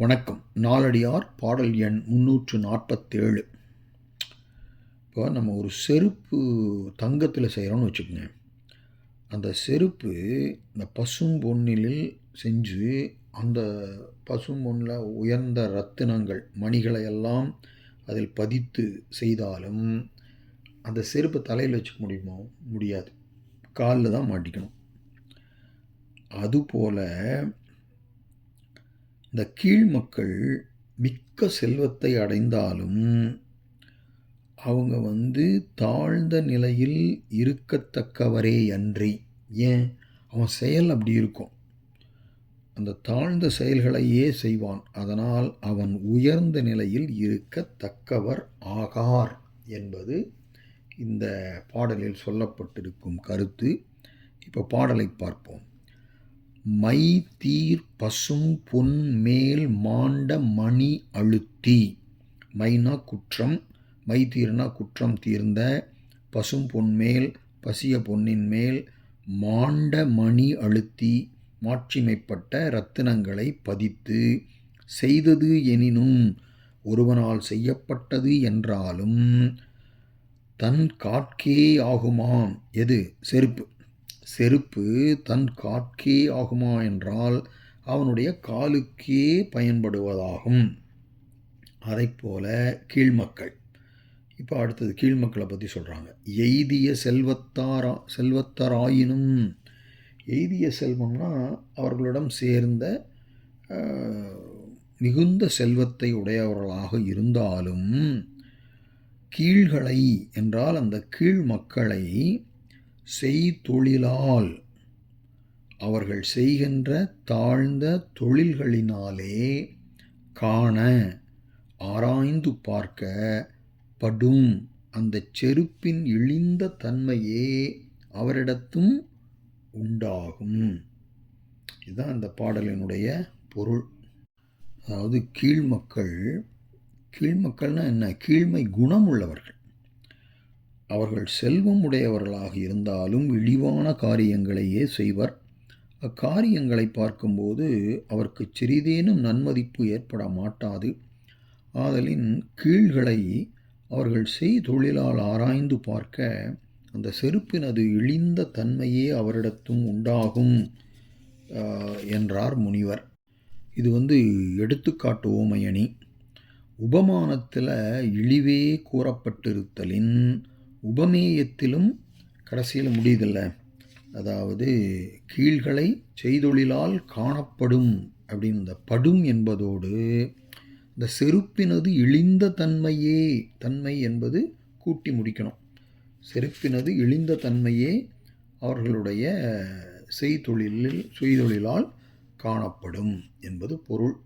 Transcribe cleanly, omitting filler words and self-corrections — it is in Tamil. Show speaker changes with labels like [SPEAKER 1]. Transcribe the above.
[SPEAKER 1] வணக்கம். நாலடியார் பாடல் எண் 347. இப்போ நம்ம ஒரு செருப்பு தங்கத்தில் செய்கிறோன்னு வச்சுக்கோங்க. அந்த செருப்பு இந்த பசும் பொன்னில் செஞ்சு அந்த பசும் பொன்னில் உயர்ந்த ரத்தினங்கள் மணிகளை எல்லாம் அதில் பதித்து செய்தாலும் அந்த செருப்பு தலையில் வச்சுக்க முடியுமோ? முடியாது. காலில் தான் மாட்டிக்கணும். அதுபோல் இந்த கீழ் மக்கள் மிக்க செல்வத்தை அடைந்தாலும் அவங்க தாழ்ந்த நிலையில் இருக்கத்தக்கவரே அன்றி, ஏன் அவன் செயல் அப்படி இருக்கும், அந்த தாழ்ந்த செயல்களையே செய்வான், அதனால் அவன் உயர்ந்த நிலையில் இருக்கத்தக்கவர் ஆகார் என்பது இந்த பாடலில் சொல்லப்பட்டிருக்கும் கருத்து. இப்போ பாடலை பார்ப்போம். மை தீர் பசும் பொன் மேல் மாண்ட மணி அழுத்தி. மைனா குற்றம், மை தீர்னா குற்றம் தீர்ந்த, பசும் பொன்மேல் பசிய பொன்னின் மேல், மாண்ட மணி அழுத்தி மாட்சிமைப்பட்ட இரத்தினங்களை பதித்து, செய்தது எனினும் ஒருவனால் செய்யப்பட்டது என்றாலும் தன் காட்கே ஆகுமாம். எது? செருப்பு. செருப்பு தன் காட்கே ஆகுமா என்றால் அவனுடைய காலுக்கே பயன்படுவதாகும். அதைப்போல கீழ்மக்கள். இப்போ அடுத்தது கீழ்மக்களை பற்றி சொல்கிறாங்க. எய்திய செல்வத்தராயினும். எய்திய செல்வம்னா அவர்களிடம் சேர்ந்த மிகுந்த செல்வத்தை உடையவர்களாக இருந்தாலும், கீழ்களை என்றால் அந்த கீழ் மக்களை செய்தொழிலால், அவர்கள் செய்கின்ற தாழ்ந்த தொழில்களினாலே காண ஆராய்ந்து பார்க்க படும் அந்த செருப்பின் இழிந்த தன்மையே அவரிடத்தும் உண்டாகும். இதுதான் அந்த பாடலினுடைய பொருள். அதாவது கீழ்மக்கள்னா என்ன? கீழ்மை குணம் உள்ளவர்கள். அவர்கள் செல்வம் உடையவர்களாக இருந்தாலும் இழிவான காரியங்களையே செய்வர். அக்காரியங்களை பார்க்கும்போது அவருக்கு சிறிதேனும் நன்மதிப்பு ஏற்பட மாட்டாது. ஆதலின் கீழ்களை அவர்கள் செய்தொழிலால் ஆராய்ந்து பார்க்க அந்த செருப்பினது இழிந்த தன்மையே அவரிடத்தும் உண்டாகும் என்றார் முனிவர். இது எடுத்துக்காட்டு ஓமையணி. உபமானத்தில் இழிவே கூறப்பட்டிருத்தலின் உபமேயத்திலும் கடைசியில் முடியுதில்ல, அதாவது கீழ்களை செய்தொழிலால் காணப்படும் அப்படின்னு இந்த படும் என்பதோடு இந்த செருப்பினது இழிந்த தன்மை என்பது கூட்டி முடிக்கணும். செருப்பினது இழிந்த தன்மையே அவர்களுடைய செய்தொழிலால் காணப்படும் என்பது பொருள்.